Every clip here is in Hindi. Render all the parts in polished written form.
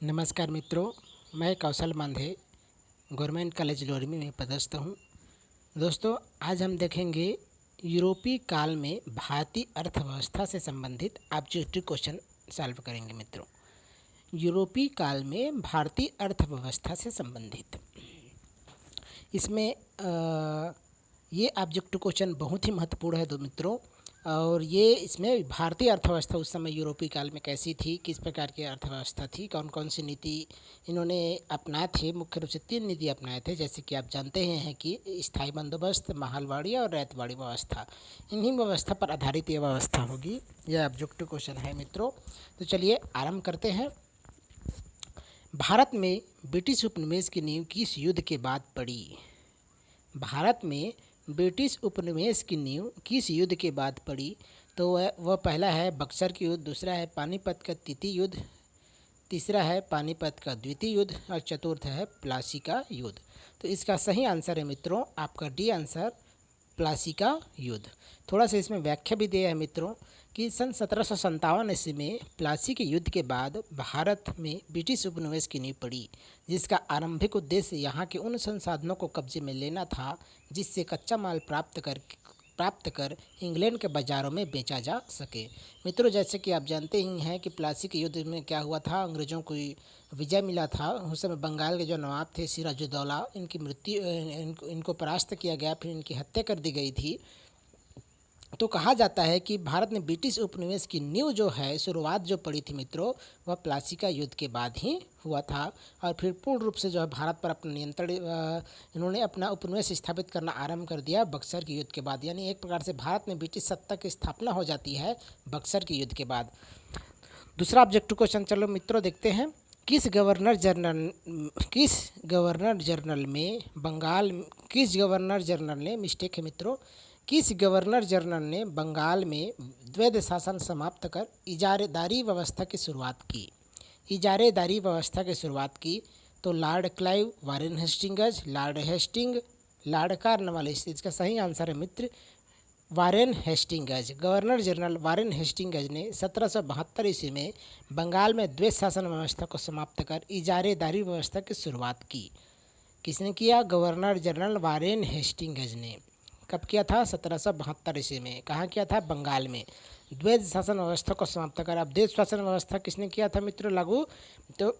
नमस्कार मित्रों, मैं कौशल मांझे गवर्नमेंट कॉलेज लोरमी में पदस्थ हूँ। दोस्तों, आज हम देखेंगे यूरोपीय काल में भारतीय अर्थव्यवस्था से संबंधित ऑब्जेक्टिव क्वेश्चन सॉल्व करेंगे। मित्रों, यूरोपीय काल में भारतीय अर्थव्यवस्था से संबंधित इसमें ये ऑब्जेक्टिव क्वेश्चन बहुत ही महत्वपूर्ण है मित्रों। और ये इसमें भारतीय अर्थव्यवस्था उस समय यूरोपीय काल में कैसी थी, किस प्रकार की अर्थव्यवस्था थी, कौन कौन सी नीति इन्होंने अपनाए थे। मुख्य रूप से 3 नीति अपनाए थे, जैसे कि आप जानते हैं कि स्थायी बंदोबस्त, महलवाड़ी और रैयतवाड़ी व्यवस्था। इन्हीं व्यवस्था पर आधारित ये व्यवस्था होगी। यह ऑब्जेक्टिव क्वेश्चन है मित्रों। तो चलिए आरंभ करते हैं। भारत में ब्रिटिश उपनिवेश की नींव किस युद्ध के बाद पड़ी? भारत में ब्रिटिश उपनिवेश की नींव किस युद्ध के बाद पड़ी? तो वह पहला है बक्सर की युद्ध, दूसरा है पानीपत का तृतीय युद्ध, तीसरा है पानीपत का द्वितीय युद्ध और चतुर्थ है प्लासी का युद्ध। तो इसका सही आंसर है मित्रों आपका डी आंसर, प्लासी का युद्ध। थोड़ा सा इसमें व्याख्या भी दिया है मित्रों कि सन 1757 ईस्वी में प्लासी के युद्ध के बाद भारत में ब्रिटिश उपनिवेश की नींव पड़ी, जिसका आरंभिक उद्देश्य यहाँ के उन संसाधनों को कब्जे में लेना था जिससे कच्चा माल प्राप्त कर इंग्लैंड के बाज़ारों में बेचा जा सके। मित्रों, जैसे कि आप जानते ही हैं कि प्लासी के युद्ध में क्या हुआ था, अंग्रेज़ों को विजय मिला था। उस समय बंगाल के जो नवाब थे सिराजुद्दौला, इनकी मृत्यु इनको परास्त किया गया, फिर इनकी हत्या कर दी गई थी। तो कहा जाता है कि भारत में ब्रिटिश उपनिवेश की नींव जो है, शुरुआत जो पड़ी थी मित्रों, वह प्लासी का युद्ध के बाद ही हुआ था। और फिर पूर्ण रूप से जो है भारत पर अपना नियंत्रण इन्होंने अपना उपनिवेश स्थापित करना आरंभ कर दिया बक्सर के युद्ध के बाद। यानी एक प्रकार से भारत में ब्रिटिश सत्ता की स्थापना हो जाती है बक्सर के युद्ध के बाद। दूसरा ऑब्जेक्टिव क्वेश्चन चलो मित्रों देखते हैं। किस गवर्नर जनरल ने मिस्टेक है मित्रों, किस गवर्नर जनरल ने बंगाल में द्वैध शासन समाप्त कर इजारेदारी व्यवस्था की शुरुआत की? इजारेदारी व्यवस्था की शुरुआत की तो Lord Clive, Warren Hastings, Lord Cornwallis. इसका सही आंसर है मित्र Warren Hastings. Governor general Warren Hastings ने 1772 ईस्वी में बंगाल में द्वैध शासन व्यवस्था को समाप्त कर इजारेदारी व्यवस्था की शुरुआत की। किसने किया? गवर्नर जनरल वारेन हेस्टिंग्स ने। कब किया था? 1772 ईस्वी में। कहाँ किया था? बंगाल में। द्वैध शासन व्यवस्था को समाप्त कर, अब द्वैध शासन व्यवस्था किसने किया था मित्रों लागू? तो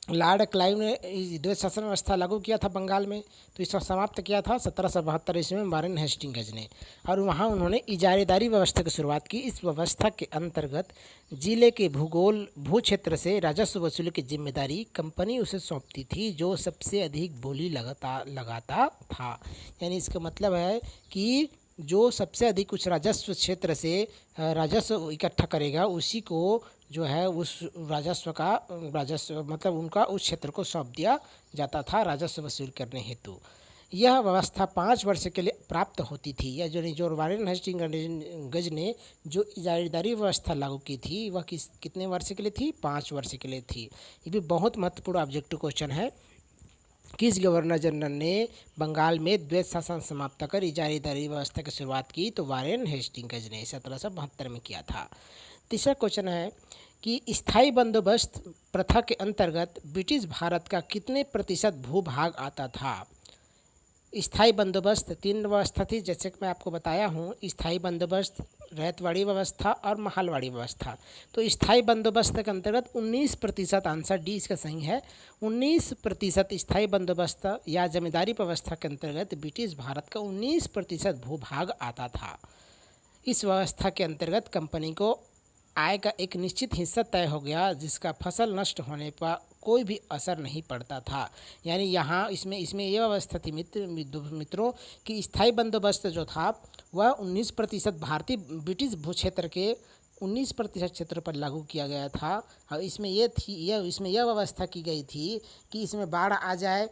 लॉर्ड क्लाइव ने द्वैध शासन व्यवस्था लागू किया था बंगाल में। तो इसको समाप्त किया था 1772 ईस्वी में वारेन हेस्टिंग्स ने, और वहाँ उन्होंने इजारेदारी व्यवस्था की शुरुआत की। इस व्यवस्था के अंतर्गत जिले के भू क्षेत्र से राजस्व वसूली की जिम्मेदारी कंपनी उसे सौंपती थी, जो सबसे अधिक बोली लगाता था। यानी इसका मतलब है कि जो सबसे अधिक उस राजस्व क्षेत्र से राजस्व इकट्ठा करेगा, उसी को जो है उस राजस्व मतलब उनका उस क्षेत्र को सौंप दिया जाता था राजस्व वसूल करने हेतु। यह व्यवस्था 5 वर्ष के लिए प्राप्त होती थी। यह जो वारेन हेस्टिंग्स ने जो इजारेदारी व्यवस्था लागू की थी, वह कितने वर्ष के लिए थी? 5 वर्ष के लिए थी। ये भी बहुत महत्वपूर्ण ऑब्जेक्टिव क्वेश्चन है। किस गवर्नर जनरल ने बंगाल में द्वैध शासन समाप्त कर इजारेदारी व्यवस्था की शुरुआत की? तो वारेन हेस्टिंग्स ने 1772 में किया था। तीसरा क्वेश्चन है कि स्थायी बंदोबस्त प्रथा के अंतर्गत ब्रिटिश भारत का कितने प्रतिशत भूभाग आता था? स्थायी बंदोबस्त 3 व्यवस्था थी, जैसे कि मैं आपको बताया हूँ। स्थायी बंदोबस्त, रैयतवाड़ी व्यवस्था और महलवाड़ी व्यवस्था। तो स्थायी बंदोबस्त के अंतर्गत 19%, आंसर डी इसका सही है। 19% स्थायी बंदोबस्त या जमींदारी व्यवस्था के अंतर्गत ब्रिटिश भारत का 19% भूभाग आता था। इस व्यवस्था के अंतर्गत कंपनी को आय का एक निश्चित हिस्सा तय हो गया, जिसका फसल नष्ट होने पर कोई भी असर नहीं पड़ता था। यानी यहाँ इसमें यह व्यवस्था थी मित्रों कि स्थायी बंदोबस्त जो था वह 19% भारतीय ब्रिटिश भू क्षेत्र के 19% क्षेत्र पर लागू किया गया था। और इसमें यह व्यवस्था की गई थी कि इसमें बाढ़ आ जाए,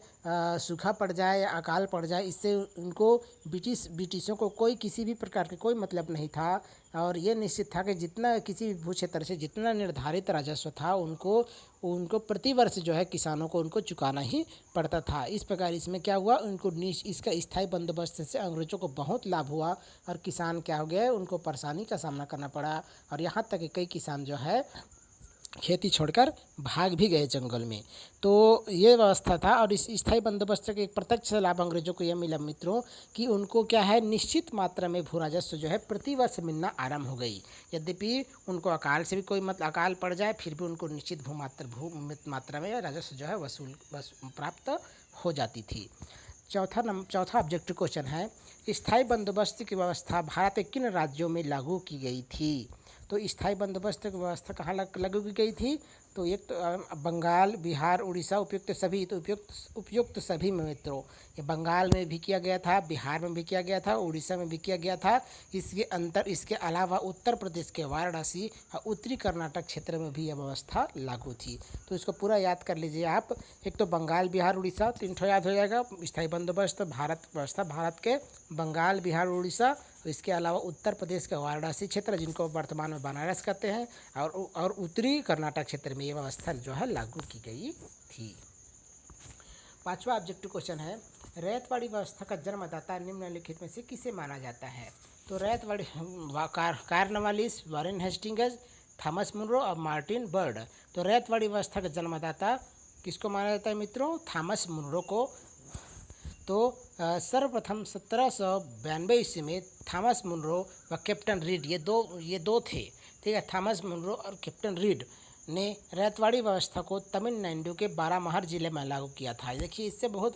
सूखा पड़ जाए, अकाल पड़ जाए, इससे उनको ब्रिटिशों को किसी भी प्रकार के कोई मतलब नहीं था। और ये निश्चित था कि जितना किसी भी भू क्षेत्र से जितना निर्धारित राजस्व था उनको प्रतिवर्ष जो है किसानों को उनको चुकाना ही पड़ता था। इस प्रकार इसमें क्या हुआ, इसका स्थायी बंदोबस्त से अंग्रेजों को बहुत लाभ हुआ और किसान क्या हो गए, उनको परेशानी का सामना करना पड़ा। और यहाँ तक कि कई किसान जो है खेती छोड़कर भाग भी गए जंगल में। तो ये व्यवस्था था और इस स्थायी बंदोबस्त के एक प्रत्यक्ष लाभ अंग्रेजों को यह मिला मित्रों कि उनको क्या है, निश्चित मात्रा में भू राजस्व जो है प्रतिवर्ष मिलना आरंभ हो गई। यद्यपि उनको अकाल से भी कोई अकाल पड़ जाए फिर भी उनको निश्चित भू मात्रा में राजस्व जो है प्राप्त हो जाती थी। चौथा ऑब्जेक्टिव क्वेश्चन है, स्थायी बंदोबस्त की व्यवस्था भारत के किन राज्यों में लागू की गई थी? तो स्थायी बंदोबस्त की व्यवस्था कहाँ लागू की गई थी? तो एक तो बंगाल, बिहार, उड़ीसा, उपयुक्त सभी। तो उपयुक्त सभी में मित्रों ये बंगाल में भी किया गया था, बिहार में भी किया गया था, उड़ीसा में भी किया गया था। इसके अलावा उत्तर प्रदेश के वाराणसी और उत्तरी कर्नाटक क्षेत्र में भी यह व्यवस्था लागू थी। तो इसको पूरा याद कर लीजिए आप। एक तो बंगाल, बिहार, उड़ीसा, 3 ठो याद हो जाएगा। स्थायी बंदोबस्त भारत के बंगाल, बिहार, उड़ीसा, इसके अलावा उत्तर प्रदेश के वाराणसी क्षेत्र जिनको वर्तमान में बनारस कहते हैं और उत्तरी कर्नाटक क्षेत्र में ये व्यवस्था जो है लागू की गई थी। 5वां ऑब्जेक्टिव क्वेश्चन है, रैयतवाड़ी व्यवस्था का जन्मदाता निम्नलिखित में से किसे माना जाता है? तो Ryotwari Cornwallis, Warren Hastings, Thomas Munro और मार्टिन बर्ड। तो रैयतवाड़ी व्यवस्था का जन्मदाता किसको माना जाता है मित्रों? थॉमस मुनरो को। तो सर्वप्रथम 1792 ईस्वी में थॉमस मुनरो व कैप्टन रीड ये दो थे, ठीक है। थॉमस मुनरो और कैप्टन रीड ने रैयतवाड़ी व्यवस्था को तमिलनाडु के बारामहर जिले में लागू किया था। देखिए इससे बहुत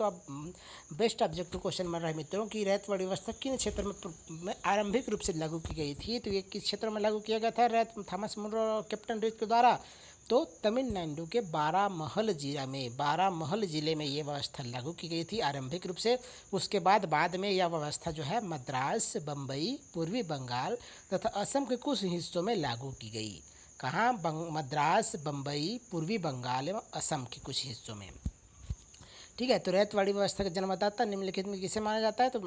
बेस्ट ऑब्जेक्टिव क्वेश्चन बन रहा है मित्रों कि रैयतवाड़ी व्यवस्था किन क्षेत्र में आरंभिक रूप से लागू की गई थी। तो ये किस क्षेत्र में लागू किया गया था थॉमस मुनरो और कैप्टन रीड के द्वारा? तो तमिलनाडु के बारामहल जिले में ये व्यवस्था लागू की गई थी आरंभिक रूप से। उसके बाद में यह व्यवस्था जो है मद्रास, बम्बई, पूर्वी बंगाल तथा असम के कुछ हिस्सों में लागू की गई। कहाँ? मद्रास, बम्बई, पूर्वी बंगाल एवं असम के कुछ हिस्सों में, ठीक है। तो रैयतवाड़ी व्यवस्था का जन्मदाता निम्नलिखित में किसे माना जाता है? तो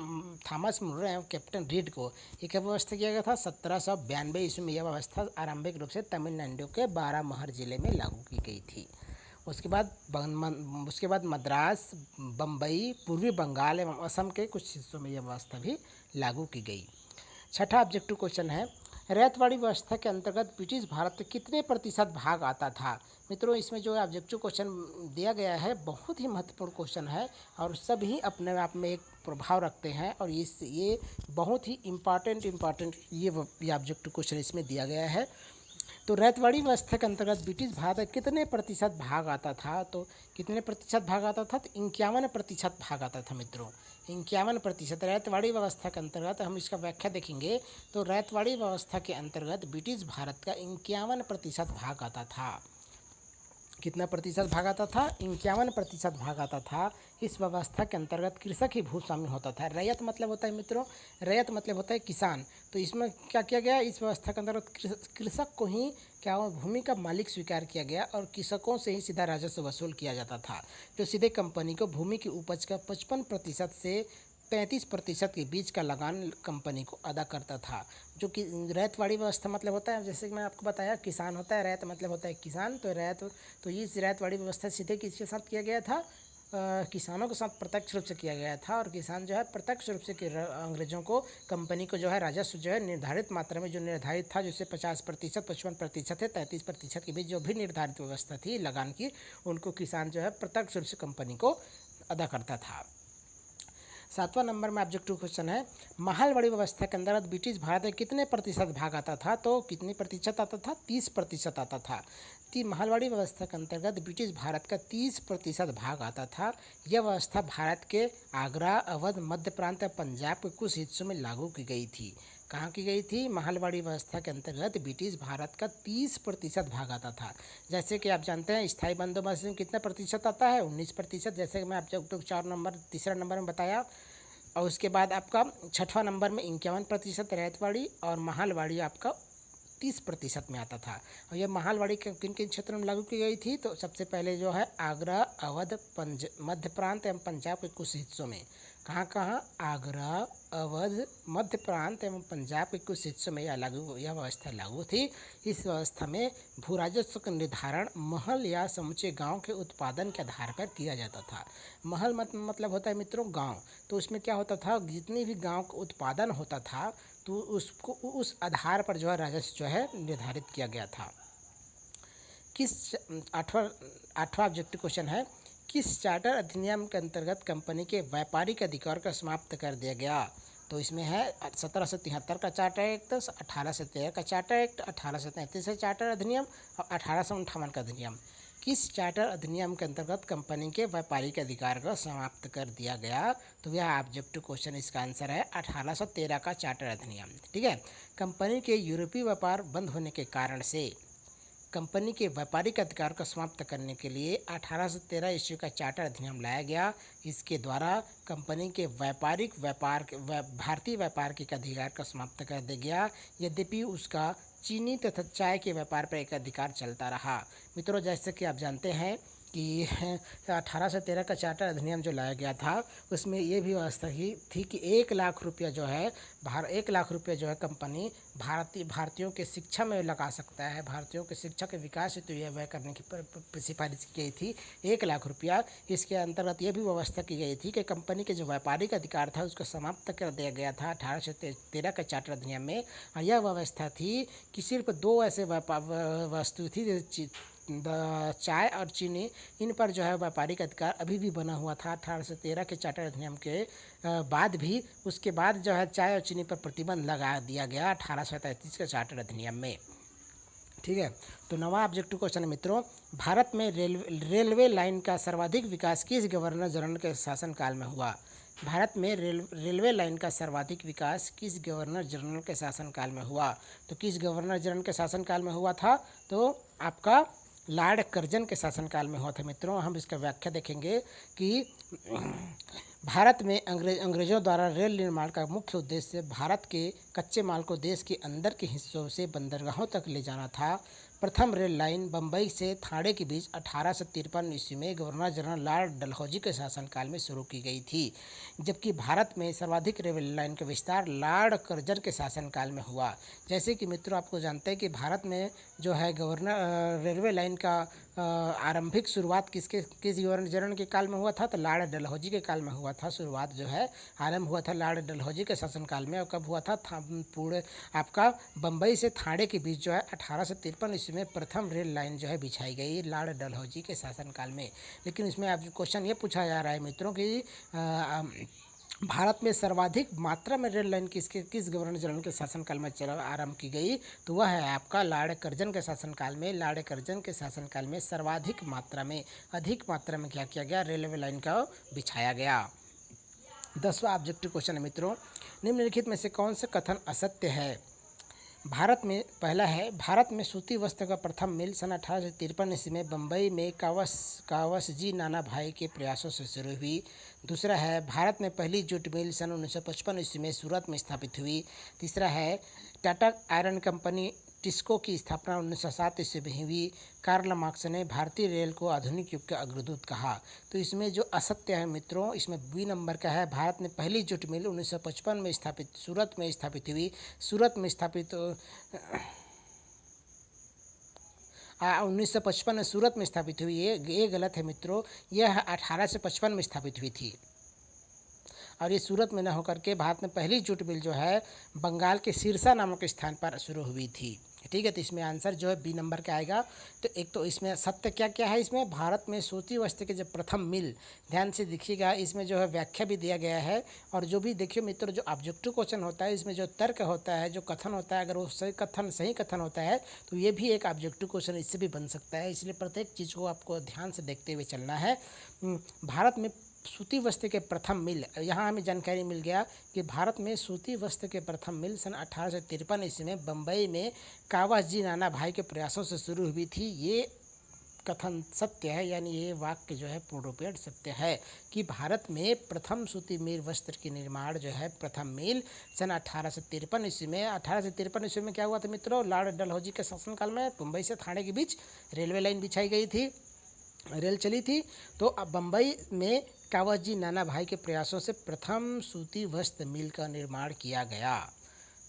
थॉमस मुनरो एवं कैप्टन रीड को। ये क्या व्यवस्था किया गया था? 1792 ईस्वी में यह व्यवस्था आरंभिक रूप से तमिलनाडु के बारामहर जिले में लागू की गई थी। उसके बाद मद्रास, बम्बई, पूर्वी बंगाल एवं असम के कुछ हिस्सों में यह व्यवस्था भी लागू की गई। 6ठा ऑब्जेक्टिव क्वेश्चन है, रैयतवाड़ी व्यवस्था के अंतर्गत ब्रिटिश भारत में कितने प्रतिशत भाग आता था? मित्रों इसमें जो ऑब्जेक्टिव क्वेश्चन दिया गया है बहुत ही महत्वपूर्ण क्वेश्चन है और सभी अपने आप में एक प्रभाव रखते हैं और ये बहुत ही इम्पॉर्टेंट ये ऑब्जेक्टिव क्वेश्चन इसमें दिया गया है। तो रैयतवाड़ी व्यवस्था के अंतर्गत ब्रिटिश भारत में कितने प्रतिशत भाग आता था? तो कितने प्रतिशत भाग आता था? तो 51% भाग आता था मित्रों, 51%। रैयतवाड़ी व्यवस्था के अंतर्गत हम इसका व्याख्या देखेंगे तो रैयतवाड़ी व्यवस्था के अंतर्गत ब्रिटिश भारत का 51% भाग आता था। कितना प्रतिशत भाग आता था? 51% भाग आता था। इस व्यवस्था के अंतर्गत कृषक ही भूस्वामी होता था। रैयत मतलब होता है मित्रों, रैयत मतलब होता है किसान। तो इसमें क्या किया गया? इस व्यवस्था के अंतर्गत कृषक को ही क्या भूमि का मालिक स्वीकार किया गया और कृषकों से ही सीधा राजस्व वसूल किया जाता था, जो सीधे कंपनी को भूमि की उपज का 55% से 35% के बीच का लगान कंपनी को अदा करता था। जो कि रैयतवाड़ी व्यवस्था मतलब होता है, जैसे कि मैं आपको बताया किसान होता है, रैयत मतलब होता है किसान। तो इस रैयतवाड़ी व्यवस्था सीधे किसके साथ किया गया था? किसानों के साथ प्रत्यक्ष रूप से किया गया था और किसान जो है प्रत्यक्ष रूप से अंग्रेजों को कंपनी को जो है राजस्व जो है निर्धारित मात्रा में जो निर्धारित था, जैसे 50%, 55% है, 33% के बीच जो भी निर्धारित व्यवस्था थी लगान की, उनको किसान जो है प्रत्यक्ष रूप से कंपनी को अदा करता था। 7वां नंबर में ऑब्जेक्टिव क्वेश्चन है, महलवाड़ी व्यवस्था के अंतर्गत ब्रिटिश भारत में कितने प्रतिशत भाग आता था? तो कितने प्रतिशत आता था? 30% आता था। महलवाड़ी व्यवस्था के अंतर्गत ब्रिटिश भारत का 30% भाग आता था। यह व्यवस्था भारत के आगरा, अवध, मध्य प्रांत और पंजाब के कुछ हिस्सों में लागू की गई थी। कहाँ की गई थी? महलवाड़ी व्यवस्था के अंतर्गत ब्रिटिश भारत का 30% भाग आता था। जैसे कि आप जानते हैं स्थायी बंदोबस्त में कितना प्रतिशत आता है? 19%। जैसे कि मैं आपको तीसरा नंबर में बताया। और उसके बाद आपका 6वां नंबर में 51% रैयतवाड़ी और महलवाड़ी आपका 30% में आता था। और यह महलवाड़ी किन किन क्षेत्रों में लागू की गई थी? तो सबसे पहले जो है आगरा, अवध, मध्य प्रांत एवं पंजाब के कुछ हिस्सों में। कहाँ कहाँ? आगरा, अवध, मध्य प्रांत एवं पंजाब के कुछ हिस्सों में यह व्यवस्था लागू थी। इस व्यवस्था में भू राजस्व का निर्धारण महल या समूचे गांव के उत्पादन के आधार पर किया जाता था। महल मतलब होता है मित्रों गांव। तो उसमें क्या होता था? जितनी भी गांव का उत्पादन होता था तो उसको उस आधार पर जो है राजस्व जो है निर्धारित किया गया था। किस आठवां आठवां ऑब्जेक्टिव क्वेश्चन है, किस चार्टर अधिनियम के अंतर्गत कंपनी के व्यापारिक अधिकार को समाप्त कर दिया गया? तो इसमें है 1773 का चार्टर एक्ट, 1813 का चार्टर एक्ट, 1833 का चार्टर अधिनियम और 1858 का अधिनियम। किस चार्टर अधिनियम के अंतर्गत कंपनी के व्यापारिक अधिकार को समाप्त कर दिया गया? तो यह ऑब्जेक्टिव क्वेश्चन, इसका आंसर है 1813 का चार्टर अधिनियम। ठीक है, कंपनी के यूरोपीय व्यापार बंद होने के कारण से कंपनी के व्यापारिक अधिकार को समाप्त करने के लिए 1813 ईस्वी का चार्टर अधिनियम लाया गया। इसके द्वारा कंपनी के भारतीय व्यापार के अधिकार को समाप्त कर दिया गया, यद्यपि उसका चीनी तथा चाय के व्यापार पर एक अधिकार चलता रहा। मित्रों, जैसे कि आप जानते हैं कि 1813 का चार्टर अधिनियम जो लाया गया था, उसमें ये भी व्यवस्था थी कि 1,00,000 रुपया जो है 1,00,000 रुपया जो है कंपनी भारतीयों के शिक्षा में लगा सकता है, भारतीयों के शिक्षा के विकास हेतु यह व्यय करने की सिफारिश की गई थी, 1,00,000 रुपया। इसके अंतर्गत ये भी व्यवस्था की गई थी कि कंपनी के जो व्यापारिक अधिकार था उसको समाप्त कर दिया गया था 1813 के चार्टर अधिनियम में। और यह व्यवस्था थी कि सिर्फ 2 ऐसे वस्तु थी, चाय और चीनी, इन पर जो है व्यापारिक अधिकार अभी भी बना हुआ था 1813 के चार्टर अधिनियम के बाद भी। उसके बाद जो है चाय और चीनी पर प्रतिबंध लगा दिया गया 1833 के चार्टर अधिनियम में। ठीक है, तो नवा ऑब्जेक्टिव क्वेश्चन है मित्रों, भारत में रेलवे लाइन का सर्वाधिक विकास किस गवर्नर जनरल के शासनकाल में हुआ? भारत में रेलवे लाइन का सर्वाधिक विकास किस गवर्नर जनरल के शासनकाल में हुआ? तो किस गवर्नर जनरल के शासनकाल में हुआ था? तो आपका लॉर्ड कर्जन के शासनकाल में हुआ था। मित्रों, हम इसका व्याख्या देखेंगे कि भारत में अंग्रेजों द्वारा रेल निर्माण का मुख्य उद्देश्य भारत के कच्चे माल को देश के अंदर के हिस्सों से बंदरगाहों तक ले जाना था। प्रथम रेल लाइन बम्बई से थाने के बीच 1853 ईस्वी में गवर्नर जनरल लॉर्ड डलहौजी के शासनकाल में शुरू की गई थी, जबकि भारत में सर्वाधिक रेल लाइन का विस्तार लॉर्ड कर्जन के शासनकाल में हुआ। जैसे कि मित्रों, आपको जानते हैं कि भारत में जो है रेलवे लाइन का आरंभिक शुरुआत किस गवर्नर जनरल के काल में हुआ था? तो लॉर्ड डलहौजी के काल में हुआ था। शुरुआत जो है आरंभ हुआ था लॉर्ड डलहौजी के शासनकाल में। और कब हुआ था? पूरे आपका बम्बई से थाने के बीच जो है 1853 ईस्वी में प्रथम रेल लाइन जो है बिछाई गई लॉर्ड डलहौजी के शासनकाल में। लेकिन इसमें अब क्वेश्चन ये पूछा जा रहा है मित्रों कि भारत में सर्वाधिक मात्रा में रेल लाइन किस गवर्नर जनरल के शासनकाल में आरंभ की गई? तो वह है आपका लॉर्ड कर्जन के शासनकाल में। लॉर्ड कर्जन के शासनकाल में सर्वाधिक मात्रा में, अधिक मात्रा में क्या किया गया? रेलवे लाइन का बिछाया गया। 10वां ऑब्जेक्टिव क्वेश्चन है मित्रों, निम्नलिखित में से कौन सा कथन असत्य है? पहला है, भारत में सूती वस्त्र का प्रथम मिल सन 1853 ईस्वी में बम्बई में कावसजी नाना भाई के प्रयासों से शुरू हुई। दूसरा है, भारत में पहली जूट मिल सन 1955 ईस्वी में सूरत में स्थापित हुई। तीसरा है, टाटा आयरन कंपनी टिस्को की स्थापना 1907 ईस्वी में हुई। कार्ल मार्क्स ने भारतीय रेल को आधुनिक युग का अग्रदूत कहा। तो इसमें जो असत्य है मित्रों, इसमें बी नंबर का है, भारत में पहली जूट मिल 1955 में सूरत में स्थापित हुई। सूरत में स्थापित 1955 में सूरत में स्थापित हुई, ये गलत है मित्रों। यह 1855 में स्थापित हुई थी और ये सूरत में न होकर के भारत में पहली जूट मिल जो है बंगाल के सिरसा नामक स्थान पर शुरू हुई थी। ठीक है, तो इसमें आंसर जो है बी नंबर का आएगा। तो एक तो इसमें सत्य क्या क्या है? इसमें भारत में सूती वस्त्र के जो प्रथम मिल, ध्यान से देखिएगा, इसमें जो है व्याख्या भी दिया गया है। और जो भी देखिए मित्रों, जो ऑब्जेक्टिव क्वेश्चन होता है इसमें जो तर्क होता है, जो कथन होता है, अगर वो सही कथन होता है तो ये भी एक ऑब्जेक्टिव क्वेश्चन इससे भी बन सकता है। इसलिए प्रत्येक चीज़ को आपको ध्यान से देखते हुए चलना है। भारत में सूती वस्त्र के प्रथम मिल, यहाँ हमें जानकारी मिल गया कि भारत में सूती वस्त्र के प्रथम मिल सन 1853 ईस्वी में बम्बई में कावसजी नाना भाई के प्रयासों से शुरू हुई थी। ये कथन सत्य है, यानी ये वाक्य जो है पूर्ण रूपेण सत्य है कि भारत में प्रथम सूती मिल वस्त्र की निर्माण जो है प्रथम मिल सन 1853 ईस्वी में। 1853 ईस्वी में क्या हुआ था मित्रों? लॉर्ड डलहौजी के शासनकाल में मुंबई से थाने के बीच रेलवे लाइन बिछाई गई थी, रेल चली थी। तो अब बम्बई में कावसजी नाना भाई के प्रयासों से प्रथम सूती वस्त्र मिल का निर्माण किया गया।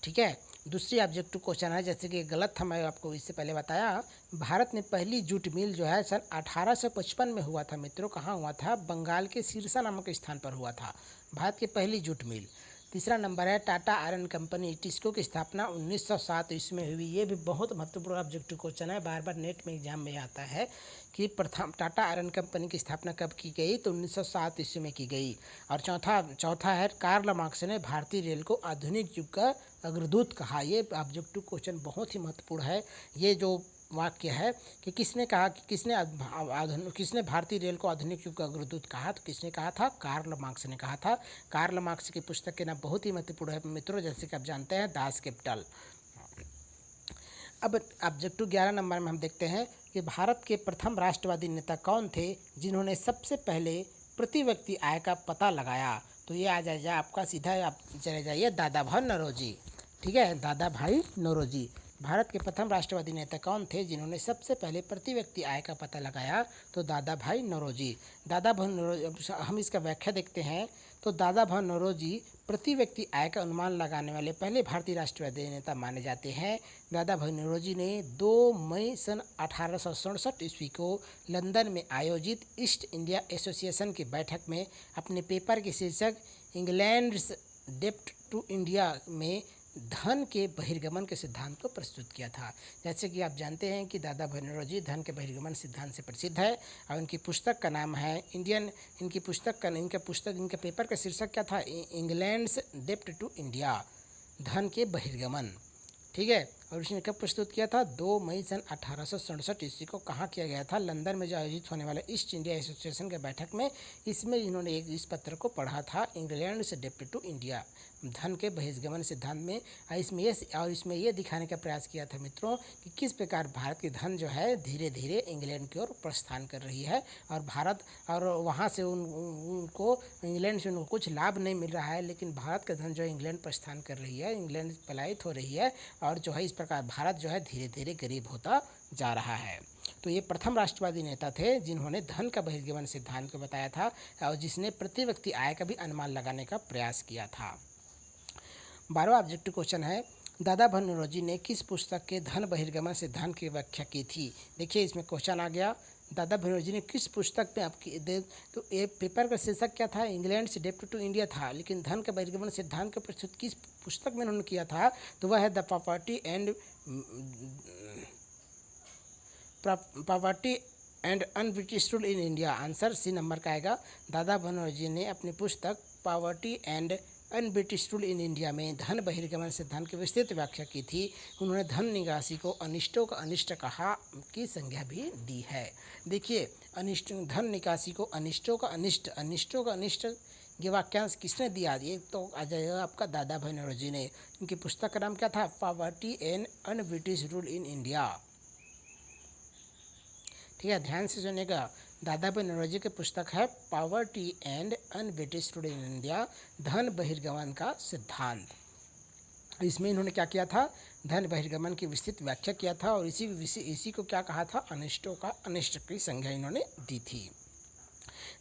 ठीक है, दूसरी ऑब्जेक्टिव क्वेश्चन है, जैसे कि गलत था, मैं आपको इससे पहले बताया, भारत में पहली जूट मिल जो है सन 1855 में हुआ था मित्रों। कहाँ हुआ था? बंगाल के सिरसा नामक स्थान पर हुआ था भारत की पहली जूट मिल। तीसरा नंबर है टाटा आयरन कंपनी, टिस्को की स्थापना 1907 ईस्वी में हुई। ये भी बहुत महत्वपूर्ण ऑब्जेक्टिव क्वेश्चन है, बार बार नेट में एग्जाम में आता है कि प्रथम टाटा आयरन कंपनी की स्थापना कब की गई, तो 1907 ईस्वी में की गई। और चौथा है कार्ल मार्क्स ने भारतीय रेल को आधुनिक युग का अग्रदूत कहा। ये ऑब्जेक्टिव क्वेश्चन बहुत ही महत्वपूर्ण है। ये जो वाक्य है कि किसने कहा कि किसने भारतीय रेल को आधुनिक युग का अग्रदूत कहा, तो किसने कहा था, कार्ल मार्क्स ने कहा था। कार्ल मार्क्स की पुस्तक के नाम बहुत ही महत्वपूर्ण है मित्रों, जैसे कि आप जानते हैं दास कैपिटल। अब ऑब्जेक्टिव 11 नंबर में हम देखते हैं कि भारत के प्रथम राष्ट्रवादी नेता कौन थे जिन्होंने सबसे पहले प्रति व्यक्ति आय का पता लगाया, तो ये आ जाएगा आपका सीधा, आप चले जाइए दादा भाई नौरोजी। ठीक है, दादा भाई नौरोजी। भारत के प्रथम राष्ट्रवादी नेता कौन थे जिन्होंने सबसे पहले प्रति व्यक्ति आय का पता लगाया, तो दादा भाई नौरोजी। दादा भाई नौरोजी, हम इसका व्याख्या देखते हैं तो दादा भाई नौरोजी प्रति व्यक्ति आय का अनुमान लगाने वाले पहले भारतीय राष्ट्रवादी नेता माने जाते हैं। दादा भाई नौरोजी ने 2 मई सन 1867 ईस्वी को लंदन में आयोजित ईस्ट इंडिया एसोसिएशन की बैठक में अपने पेपर के शीर्षक इंग्लैंड्स डेप्ट टू इंडिया में धन के बहिर्गमन के सिद्धांत को प्रस्तुत किया था। जैसे कि आप जानते हैं कि दादा भाई नौरोजी धन के बहिर्गमन सिद्धांत से प्रसिद्ध है और इनकी पुस्तक का नाम है इनके पेपर का शीर्षक क्या था, इंग्लैंड्स डेप्ट टू इंडिया, धन के बहिर्गमन। ठीक है, और इसने कब प्रस्तुत किया था, 2 मई सन 1867 ईस्वी को। कहाँ किया गया था, लंदन में जो आयोजित होने वाले ईस्ट इंडिया एसोसिएशन के बैठक में। इसमें इन्होंने इस पत्र को पढ़ा था, इंग्लैंड से डेप्ट टू इंडिया, धन के बहिर्गमन सिद्धांत में। इसमें ये दिखाने का प्रयास किया था मित्रों कि किस प्रकार भारत की धन जो है धीरे धीरे इंग्लैंड की ओर प्रस्थान कर रही है और वहाँ से उनको इंग्लैंड से उनको कुछ लाभ नहीं मिल रहा है, लेकिन भारत का धन जो है इंग्लैंड प्रस्थान कर रही है, इंग्लैंड पलायित हो रही है और जो है इस प्रकार भारत जो है धीरे धीरे गरीब होता जा रहा है। तो ये प्रथम राष्ट्रवादी नेता थे जिन्होंने धन का बहिर्गमन सिद्धांत को बताया था और जिसने प्रति व्यक्ति आय का भी अनुमान लगाने का प्रयास किया था। 12वां ऑब्जेक्टिव क्वेश्चन है, दादा भाई नौरोजी ने किस पुस्तक के धन बहिर्गमन सिद्धांत की व्याख्या की थी। देखिए इसमें क्वेश्चन आ गया, दादा भाई नौरोजी ने किस पुस्तक में आपकी तो ये पेपर का शीर्षक क्या था, इंग्लैंड से डेप्ट टू इंडिया था, लेकिन धन का बहिर्गमन सिद्धांत का प्रस्तुत किस पुस्तक में उन्होंने किया था, तो वह है the poverty and unBritish rule in India. Answer C number का आएगा। दादा भाई नौरोजी ने अपनी पुस्तक poverty and unBritish rule in India में धन बहिर्गमन सिद्धांत की विस्तृत व्याख्या की थी। उन्होंने धन निकासी को अनिष्टों का अनिष्ट कहा की संज्ञा भी दी है। देखिए धन निकासी को अनिष्टों का अनिष्ट ये वाक्यांश किसने दिया, ये तो आ जाएगा आपका दादा भाई नौरोजी ने। इनकी पुस्तक का नाम क्या था, poverty and unBritish rule in India. ठीक है, ध्यान से सुनिएगा, दादा भाई नौरोजी की पुस्तक है poverty and unBritish rule in India, धन बहिर्गमन का सिद्धांत। इसमें इन्होंने क्या किया था, धन बहिर्गमन की विस्तृत व्याख्या किया था और इसी को क्या कहा था, अनिष्टों का अनिष्ट की संज्ञा इन्होंने दी थी।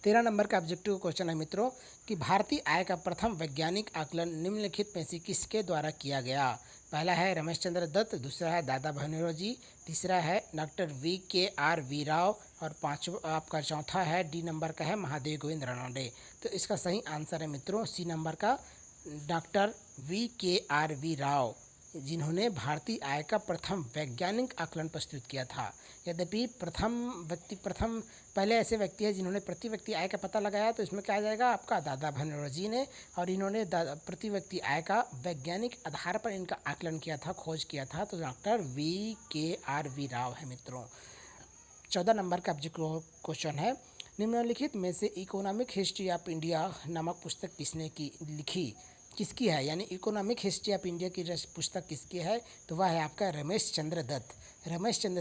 13 नंबर का ऑब्जेक्टिव क्वेश्चन है मित्रों कि भारतीय आय का प्रथम वैज्ञानिक आकलन निम्नलिखित में से किसके द्वारा किया गया। पहला है रमेश चंद्र दत्त, दूसरा है दादा भाई नौरोजी, तीसरा है डॉक्टर V.K.R.V. राव और आपका चौथा है डी नंबर का है महादेव गोविंद रानडे। तो इसका सही आंसर है मित्रों सी नंबर का डॉक्टर V.K.R.V. राव, जिन्होंने भारतीय आय का प्रथम वैज्ञानिक आकलन प्रस्तुत किया था। यद्यपि पहले ऐसे व्यक्ति हैं जिन्होंने प्रति व्यक्ति आय का पता लगाया, तो इसमें क्या आ जाएगा आपका दादा भाई नौरोजी ने, और इन्होंने प्रति व्यक्ति आय का वैज्ञानिक आधार पर इनका आकलन किया था, खोज किया था, तो डॉक्टर V.K.R.V. राव है मित्रों। 14 नंबर का ऑब्जेक्टिव क्वेश्चन है, निम्नलिखित में से इकोनॉमिक हिस्ट्री ऑफ इंडिया नामक पुस्तक किसने किसकी है, यानी इकोनॉमिक हिस्ट्री ऑफ इंडिया की पुस्तक किसकी है, तो वह है आपका रमेश चंद्र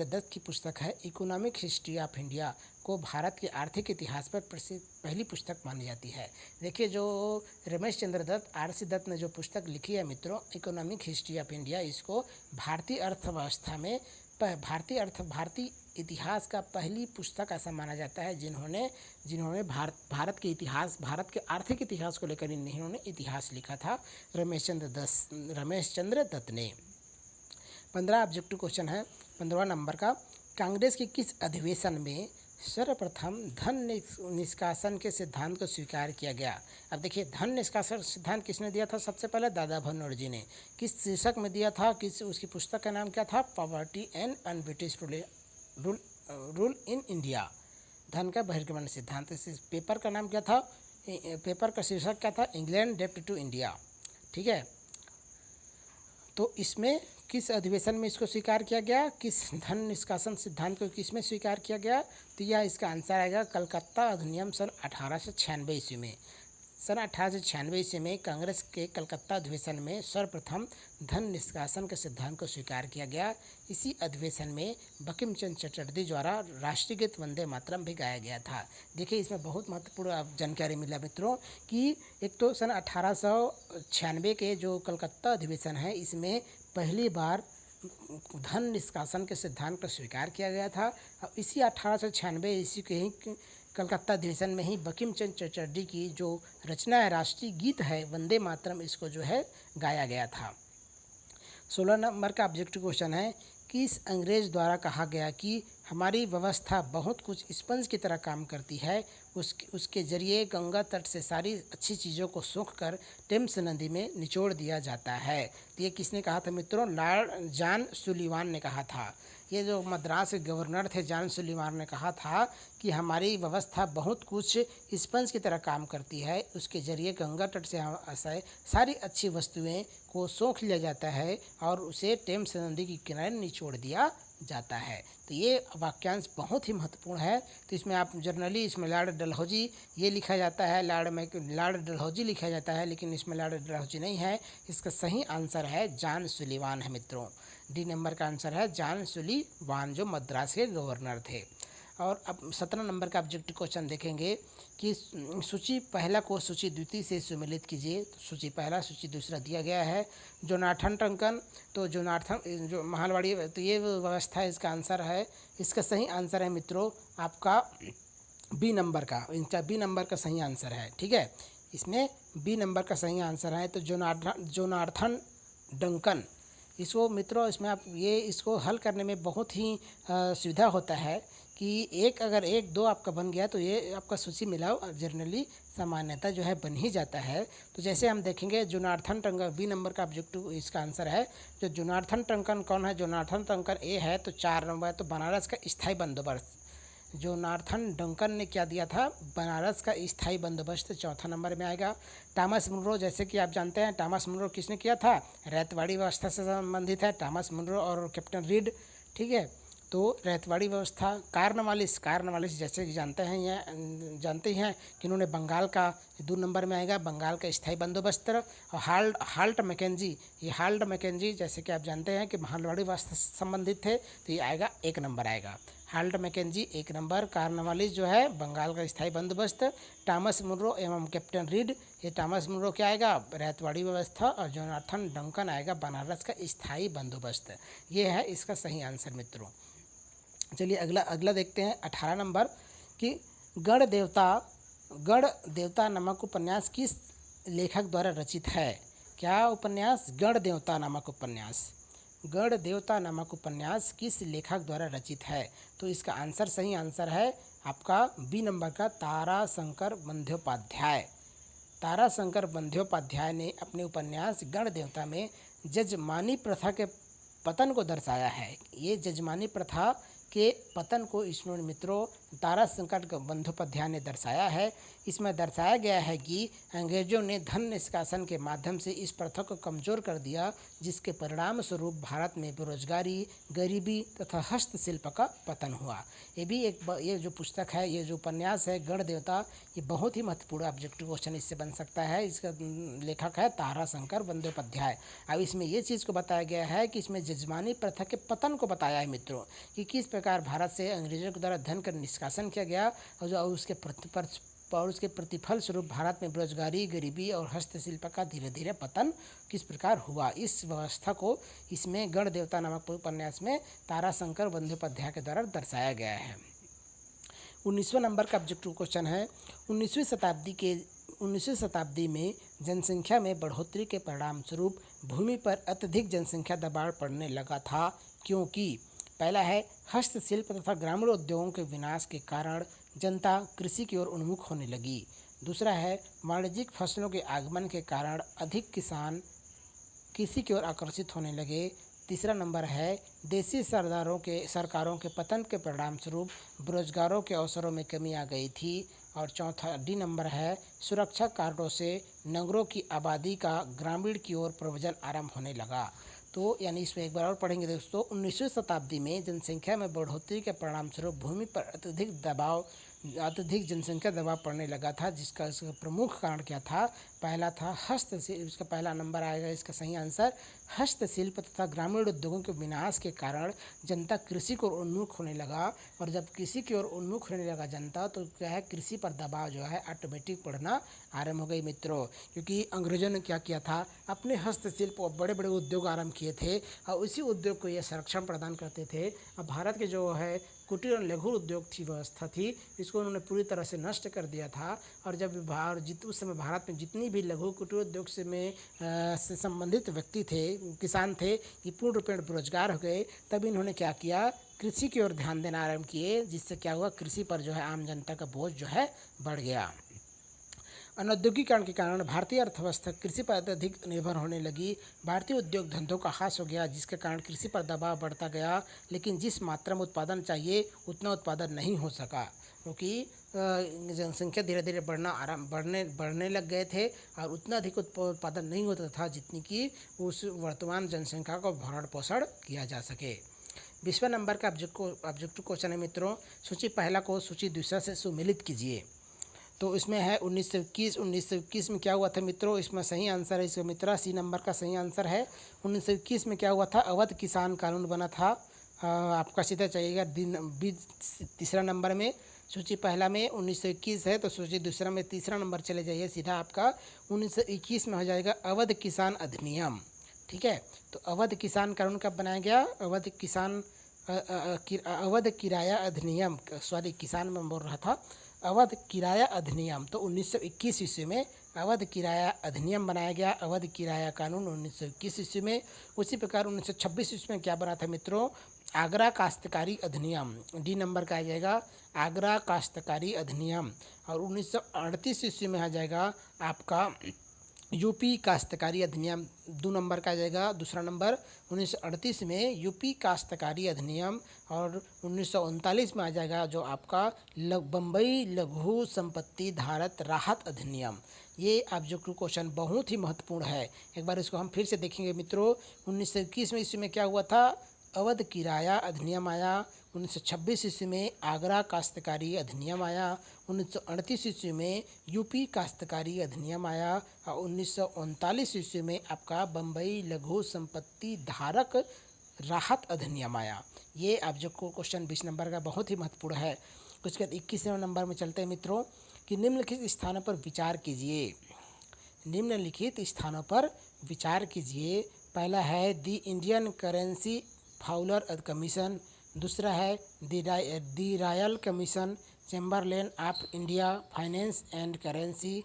दत्त की पुस्तक है इकोनॉमिक हिस्ट्री ऑफ इंडिया, को भारत के आर्थिक इतिहास पर प्रसिद्ध पहली पुस्तक मानी जाती है। देखिए जो रमेश चंद्र दत्त RC दत्त ने जो पुस्तक लिखी है मित्रों इकोनॉमिक हिस्ट्री ऑफ इंडिया, इसको भारतीय अर्थव्यवस्था में भारतीय इतिहास का पहली पुस्तक ऐसा माना जाता है जिन्होंने भारत के आर्थिक इतिहास को लेकर इन्होंने इतिहास लिखा था, रमेश चंद्र दत्त ने। 15 ऑब्जेक्टिव क्वेश्चन है 15वां नंबर का, कांग्रेस के किस अधिवेशन में सर्वप्रथम धन निष्कासन के सिद्धांत को स्वीकार किया गया। अब देखिए, धन निष्कासन सिद्धांत किसने दिया था? सबसे पहले दादा भनोट जी ने। किस शीर्षक में दिया था? किस उसकी पुस्तक का नाम क्या था? Poverty and un British rule in India, धन का बहिर्गमन सिद्धांत। इस पेपर का नाम क्या था? पेपर का शीर्षक क्या था? इंग्लैंड डेप्ट टू इंडिया। ठीक है, तो इसमें किस अधिवेशन में इसको स्वीकार किया गया? किस धन निष्कासन सिद्धांत को किस में स्वीकार किया गया? तो यह इसका आंसर आएगा कलकत्ता अधिनियम सन 1896 ईस्वी में। सन 1896 ईस्वी में कांग्रेस के कलकत्ता अधिवेशन में सर्वप्रथम धन निष्कासन के सिद्धांत को स्वीकार किया गया। इसी अधिवेशन में बंकिम चंद्र चटर्जी द्वारा राष्ट्रीय गीत वंदे मातरम भी गाया गया था। देखिए, इसमें बहुत महत्वपूर्ण जानकारी मिला मित्रों कि एक तो सन 1896 के जो कलकत्ता अधिवेशन है, इसमें पहली बार धन निष्कासन के सिद्धांत को स्वीकार किया गया था। और इसी 1896 ईस्वी के ही कलकत्ता अधिवेशन में ही बंकिम चंद्र चटर्जी की जो रचना है, राष्ट्रीय गीत है वंदे मातरम, इसको जो है गाया गया था। 16 नंबर का ऑब्जेक्टिव क्वेश्चन है, किस अंग्रेज द्वारा कहा गया कि हमारी व्यवस्था बहुत कुछ स्पंज की तरह काम करती है, उसके जरिए गंगा तट से सारी अच्छी चीज़ों को सोख कर टेम्स नदी में निचोड़ दिया जाता है। तो ये किसने कहा था मित्रों? लॉर्ड जॉन सुलिवान ने कहा था। ये जो मद्रास के गवर्नर थे जॉन सुलिवान ने कहा था कि हमारी व्यवस्था बहुत कुछ स्पंज की तरह काम करती है, उसके जरिए गंगा तट से सारी अच्छी वस्तुएं को सोख लिया जाता है और उसे टेम्स नदी की किनारे निचोड़ दिया जाता है। तो ये वाक्यांश बहुत ही महत्वपूर्ण है। तो इसमें आप जनरली इसमें लॉर्ड डलहौजी ये लिखा जाता है, लॉर्ड डलहौजी लिखा जाता है, लेकिन इसमें लॉर्ड डलहौजी नहीं है। इसका सही आंसर है जॉन सुलिवान है मित्रों। डी नंबर का आंसर है जॉन सुलिवान, जो मद्रास के गवर्नर थे। और अब 17 नंबर का ऑब्जेक्टिव क्वेश्चन देखेंगे कि सूची पहला को सूची द्वितीय से सुमेलित कीजिए। तो सूची पहला सूची दूसरा दिया गया है। जोनाथन टंकन, तो जोनाथन जो महालवाड़ी, तो ये व्यवस्था इसका आंसर है। इसका सही आंसर है मित्रों आपका बी नंबर का, इनका बी नंबर का सही आंसर है। ठीक है, इसमें बी नंबर का सही आंसर है। तो जोनाथन डंकन, इसको मित्रों इसमें आप ये इसको हल करने में बहुत ही सुविधा होता है कि अगर एक दो आपका बन गया तो ये आपका सूची मिलाओ जनरली सामान्यता जो है बन ही जाता है। तो जैसे हम देखेंगे जोनाथन टंकन, बी नंबर का ऑब्जेक्टिव इसका आंसर है। जो जोनाथन टंकन कौन है? जोनाथन टंकन ए है, तो 4 नंबर, तो बनारस का स्थायी बंदोबस्त। जोनाथन डंकन ने क्या दिया था? बनारस का स्थायी बंदोबस्त, चौथा नंबर में आएगा। टॉमस मुनरो, जैसे कि आप जानते हैं टॉमस मुनरो किसने किया था? रैयतवाड़ी व्यवस्था से संबंधित है टॉमस मुनरो और कैप्टन रीड। ठीक है, तो रैयतवाड़ी व्यवस्था। कार्नवालिस जैसे कि जानते ही हैं कि उन्होंने बंगाल का 2 नंबर में आएगा, बंगाल का स्थायी बंदोबस्त। और हाल्ट मैकेंजी जैसे कि आप जानते हैं कि महालवाड़ी व्यवस्था से संबंधित थे, तो ये आएगा 1 नंबर आएगा। Halt McKenzie 1 number. कार्नवालिस जो है बंगाल का स्थायी बंदोबस्त। टॉमस मुनरो एवं कैप्टन रीड, ये टॉमस मुनरो क्या आएगा? रैयतवाड़ी व्यवस्था। और जोनाथन डंकन आएगा बनारस का स्थायी बंदोबस्त। ये है इसका सही आंसर मित्रों। चलिए अगला देखते हैं 18 नंबर कि गण देवता नामक उपन्यास किस लेखक द्वारा रचित है? क्या उपन्यास? गण देवता नामक उपन्यास किस लेखक द्वारा रचित है? तो इसका आंसर सही आंसर है आपका बी नंबर का ताराशंकर बंद्योपाध्याय। ताराशंकर बंद्योपाध्याय ने अपने उपन्यास गण देवता में जजमानी प्रथा के पतन को दर्शाया है। ये जजमानी प्रथा के पतन को इसमें मित्रों ताराशंकर बंद्योपाध्याय ने दर्शाया है। इसमें दर्शाया गया है कि अंग्रेजों ने धन निष्कासन के माध्यम से इस प्रथा को कमज़ोर कर दिया, जिसके परिणाम स्वरूप भारत में बेरोजगारी, गरीबी तथा हस्तशिल्प का पतन हुआ। ये जो पुस्तक है, ये जो उपन्यास है गण देवता, ये बहुत ही महत्वपूर्ण ऑब्जेक्टिव क्वेश्चन इससे बन सकता है। इसका लेखक है ताराशंकर बंद्योपाध्याय। अब इसमें ये चीज़ को बताया गया है कि इसमें जजमानी प्रथा के पतन को बताया है मित्रों, कि किस प्रकार भारत से अंग्रेजों के द्वारा धन का निष्कासन किया गया और उसके प्रतिफल स्वरूप भारत में बेरोजगारी, गरीबी और हस्तशिल्प का धीरे धीरे पतन किस प्रकार हुआ। इस व्यवस्था को इसमें गण देवता नामक उपन्यास में ताराशंकर बंद्योपाध्याय के द्वारा दर्शाया गया है। 19वें नंबर का ऑब्जेक्टिव क्वेश्चन है, 19वीं शताब्दी में जनसंख्या में बढ़ोतरी के परिणाम स्वरूप भूमि पर अत्यधिक जनसंख्या दबाव पड़ने लगा था, क्योंकि पहला है हस्तशिल्प तथा ग्रामीण उद्योगों के विनाश के कारण जनता कृषि की ओर उन्मुख होने लगी। दूसरा है वाणिज्यिक फसलों के आगमन के कारण अधिक किसान कृषि की ओर आकर्षित होने लगे। तीसरा नंबर है देशी सरकारों के पतन के परिणाम स्वरूप बेरोजगारों के अवसरों में कमी आ गई थी। और चौथा डी नंबर है सुरक्षा कारणों से नगरों की आबादी का ग्रामीण की ओर प्रव्रजन आरंभ होने लगा। तो यानी इसमें एक बार और पढ़ेंगे दोस्तों। 19वीं शताब्दी में जनसंख्या में बढ़ोतरी के परिणाम स्वरूप भूमि पर अत्यधिक जनसंख्या दबाव पड़ने लगा था, जिसका इसका प्रमुख कारण क्या था? पहला था हस्तशिल्प। इसका पहला नंबर आएगा इसका सही आंसर हस्तशिल्प तथा ग्रामीण उद्योगों के विनाश के कारण जनता कृषि को उन्मुख होने लगा। और जब कृषि की ओर उन्मुख होने लगा जनता, तो क्या है, कृषि पर दबाव जो है ऑटोमेटिक बढ़ना आरंभ हो गई मित्रों। क्योंकि अंग्रेजों ने क्या किया था, अपने हस्तशिल्प और बड़े बड़े उद्योग आरंभ किए थे और उसी उद्योग को ये संरक्षण प्रदान करते थे। अब भारत के जो है कुटीर और लघु उद्योग की व्यवस्था थी, इसको उन्होंने पूरी तरह से नष्ट कर दिया था। और जब उस समय भारत में जितनी भी लघु कुटीर उद्योग से संबंधित व्यक्ति थे, किसान थे, ये पूर्ण रूपेण बेरोजगार हो गए। तब इन्होंने क्या किया, कृषि की ओर ध्यान देना आरंभ किए, जिससे क्या हुआ, कृषि पर जो है आम जनता का बोझ जो है बढ़ गया। अनौद्योगिकरण के कारण भारतीय अर्थव्यवस्था कृषि पर अत्यधिक निर्भर होने लगी। भारतीय उद्योग धंधों का ह्रास हो गया, जिसके कारण कृषि पर दबाव बढ़ता गया। लेकिन जिस मात्रा में उत्पादन चाहिए उतना उत्पादन नहीं हो सका, क्योंकि जनसंख्या धीरे धीरे बढ़ने लग गए थे और उतना अधिक उत्पादन नहीं होता था जितनी कि उस वर्तमान जनसंख्या को भरण पोषण किया जा सके। 20वें नंबर का ऑब्जेक्टिव क्वेश्चन है मित्रों, सूची पहला को सूची दूसरा से सुमेलित कीजिए। तो इसमें है 1921 में क्या हुआ था मित्रों? इसमें सही आंसर है इसका मित्रा, सी नंबर का सही आंसर है। 1921 में क्या हुआ था, अवध किसान कानून बना था। आपका सीधा चाहिएगा तीसरा नंबर में। सूची पहला में 1921 है, तो सूची दूसरा में तीसरा नंबर चले जाइए सीधा। आपका 1921 में हो जाएगा अवध किसान अधिनियम। ठीक है, तो अवध किसान कानून कब बनाया गया? अवध किराया अधिनियम, सॉरी किसान में बोल रहा था, अवध किराया अधिनियम। तो 1921 ईस्वी में अवध किराया अधिनियम बनाया गया, अवध किराया कानून 1921 ईस्वी में। उसी प्रकार 1926 ईस्वी में क्या बना था मित्रों? आगरा काश्तकारी अधिनियम, डी नंबर का आ जाएगा आगरा काश्तकारी अधिनियम। और 1938 ईस्वी में आ जाएगा आपका यूपी काश्तकारी अधिनियम, 2 नंबर का आ जाएगा दूसरा नंबर। 1938 में यूपी काश्तकारी अधिनियम। और 1939 में आ जाएगा जो आपका बम्बई लघु संपत्ति धारक राहत अधिनियम। ये ऑब्जेक्टिव क्वेश्चन बहुत ही महत्वपूर्ण है, एक बार इसको हम फिर से देखेंगे मित्रों। 1921 में इसमें क्या हुआ था, अवध किराया अधिनियम आया। 1926 ईस्वी में आगरा काश्तकारी अधिनियम आया। 1938 ईस्वी में यूपी काश्तकारी अधिनियम आया। और 1939 ईस्वी में आपका बम्बई लघु संपत्ति धारक राहत अधिनियम आया। ये ऑब्जेक्टिव क्वेश्चन 20 नंबर का बहुत ही महत्वपूर्ण है। उसके बाद 21वें नंबर में चलते हैं मित्रों कि निम्नलिखित स्थानों पर विचार कीजिए। निम्नलिखित स्थानों पर विचार कीजिए। पहला है the Indian currency Fowler commission. दूसरा है the royal commission Chamberlain of India finance and currency.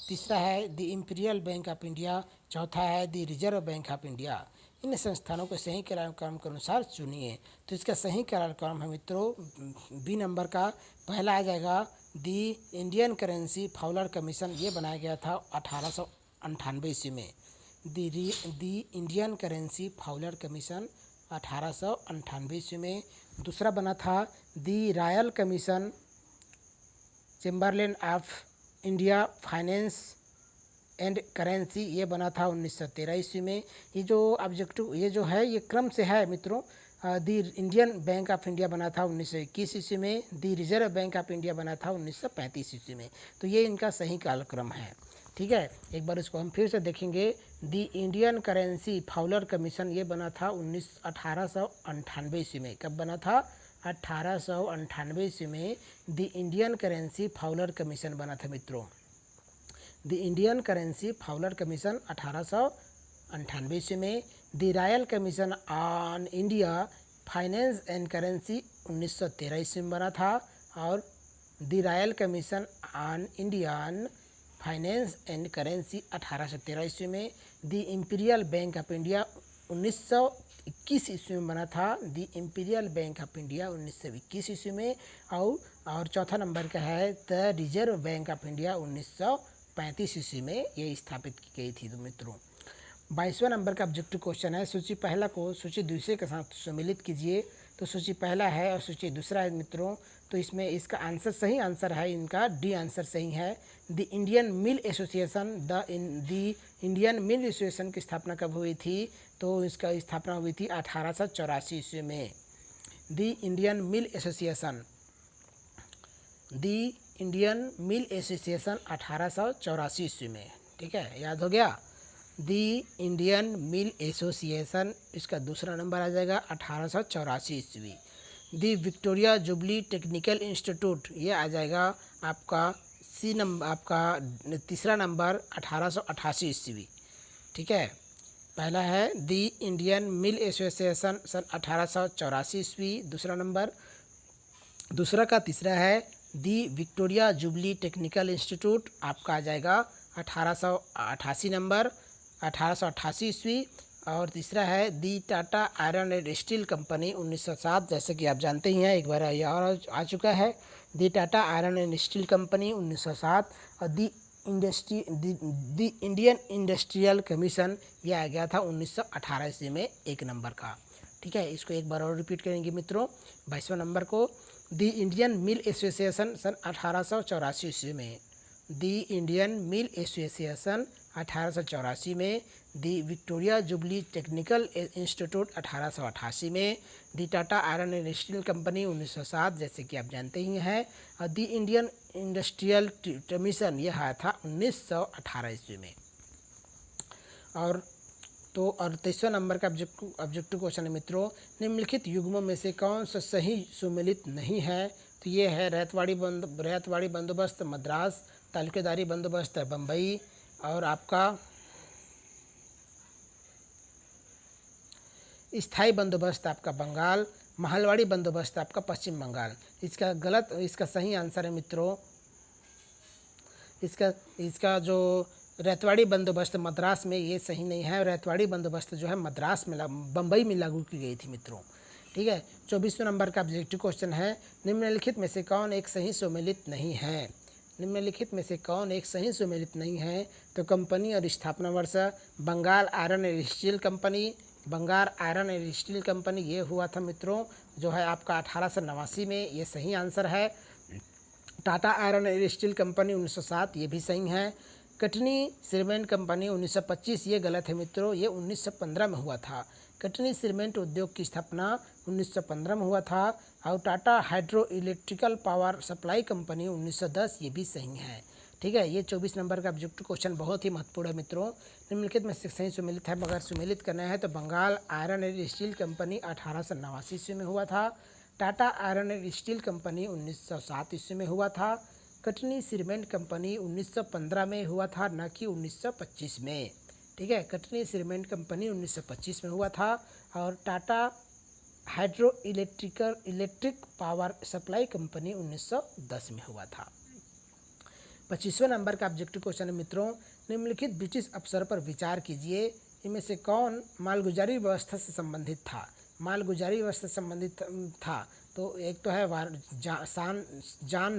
तीसरा है the imperial bank of India. चौथा है the reserve bank of India. इन संस्थानों को सही कार्यक्रम के अनुसार चुनिए। तो इसका सही कार्यक्रम है मित्रों बी नंबर का, पहला आ जाएगा the Indian currency Fowler commission. ये बनाया गया था 1898 ईस्वी में। The Indian currency Fowler commission 1898 ईस्वी में। दूसरा बना था the royal commission Chamberlain of India finance and currency, ये बना था 1913 ईस्वी में। ये जो ऑब्जेक्टिव ये जो है ये क्रम से है मित्रों। The Indian bank of India बना था 1921 ईस्वी में। The reserve bank of India बना था 1935 ईस्वी में। तो ये इनका सही कालक्रम है। ठीक है, एक बार इसको हम फिर से देखेंगे। The Indian currency Fowler commission ये बना था 1898 ईस्वी में। कब बना था? 1898 ईस्वी में the Indian currency Fowler commission बना था मित्रों। The Indian currency Fowler commission 1898 ईस्वी में। The royal commission on India finance and currency 1913 ईस्वी में बना था। और the royal commission on Indian finance and currency 1813 ईस्वी में। The imperial bank of India 1921 ईस्वी में बना था the imperial bank of India 1921 ईस्वी में। और चौथा नंबर का है the reserve bank of India 1935 ईस्वी में ये स्थापित की गई थी। तो मित्रों 22वां नंबर का ऑब्जेक्टिव क्वेश्चन है, सूची पहला को सूची दूसरे के साथ सम्मिलित कीजिए। तो सूची पहला है और सूची दूसरा है मित्रों, तो इसमें इसका आंसर सही आंसर है, इनका डी आंसर सही है। The Indian mill association the Indian mill association की स्थापना कब हुई थी? तो इसका स्थापना हुई थी 1884 ईस्वी में। द इंडियन मिल एसोसिएशन 1884 ईस्वी में। ठीक है, याद हो गया। दी इंडियन मिल एसोसिएशन, इसका दूसरा नंबर आ जाएगा 1884 ईस्वी। दी विक्टोरिया जुबली टेक्निकल इंस्टीट्यूट, ये आ जाएगा आपका सी नंबर, आपका तीसरा नंबर 1888 ईस्वी। ठीक है, पहला है दी इंडियन मिल एसोसिएशन सन 1884 ईस्वी, दूसरा नंबर। दूसरा का तीसरा है दी विक्टोरिया जुबली टेक्निकल इंस्टीट्यूट, आपका आ जाएगा 1888 नंबर, 1888 ईस्वी। और तीसरा है the Tata iron and steel company 1907, जैसे कि आप जानते ही हैं, एक बार यह और आ चुका है। The Tata iron and steel company 1907। और दी इंडियन इंडस्ट्रियल कमीशन, ये आ गया था 1918 ईस्वी में, एक नंबर का। ठीक है, इसको एक बार और रिपीट करेंगे मित्रों 22वां नंबर को। दी इंडियन मिल एसोसिएशन सन 1884 ईस्वी में। दी इंडियन मिल एसोसिएशन 1884 में। The Victoria jubilee technical institute 1888 में। The Tata iron and steel company 1907, जैसे कि आप जानते ही हैं। और दी इंडियन इंडस्ट्रियल कमीशन, यह आया था 1918 ईस्वी में। और 23वां नंबर का ऑब्जेक्टिव क्वेश्चन है मित्रों, निम्नलिखित युग्मों में से कौन सा सही सुमेलित नहीं है? तो ये है रैयतवाड़ी बंदोबस्त मद्रास, तालुकेदारी बंदोबस्त बम्बई, और आपका स्थायी बंदोबस्त आपका बंगाल, महलवाड़ी बंदोबस्त आपका पश्चिम बंगाल। इसका सही आंसर है मित्रों, इसका जो रैयतवाड़ी बंदोबस्त मद्रास में, ये सही नहीं है। रैयतवाड़ी बंदोबस्त जो है मद्रास में बम्बई में लागू की गई थी मित्रों। ठीक है, 24वें नंबर का ऑब्जेक्टिव क्वेश्चन है, निम्नलिखित में से कौन एक सही सुमेलित नहीं है? निम्नलिखित में से कौन एक सही सुमेलित नहीं है? तो कंपनी और स्थापना वर्ष, Bengal iron and steel company, Bengal iron and steel company, ये हुआ था मित्रों जो है आपका 1889 में, ये सही आंसर है। Tata iron and steel company 1907, ये भी सही है। कटनी सीमेंट कंपनी 1925, ये गलत है मित्रों, ये 1915 में हुआ था। कटनी सीमेंट उद्योग की स्थापना 1915 में हुआ था। और Tata hydro electrical power supply company 1910, ये भी सही है। ठीक है, ये 24 नंबर का ऑब्जेक्टिव क्वेश्चन बहुत ही महत्वपूर्ण है मित्रों। निम्नलिखित में से सही सुमेलित है, मगर सुमेलित करना है तो Bengal iron and steel company 1889 ईस्वी में हुआ था। Tata iron and steel company 1907 ईस्वी में हुआ था। कटनी सीमेंट कंपनी 1915 में हुआ था, न कि 1925 में। ठीक है, कटनी सीमेंट कंपनी 1925 में हुआ था। और Tata hydro electric power supply company 1910 में हुआ था। 25वें नंबर का ऑब्जेक्टिव क्वेश्चन है मित्रों, निम्नलिखित ब्रिटिश अफसर पर विचार कीजिए, इनमें से कौन मालगुजारी व्यवस्था से संबंधित था? मालगुजारी व्यवस्था से संबंधित था तो एक तो है शान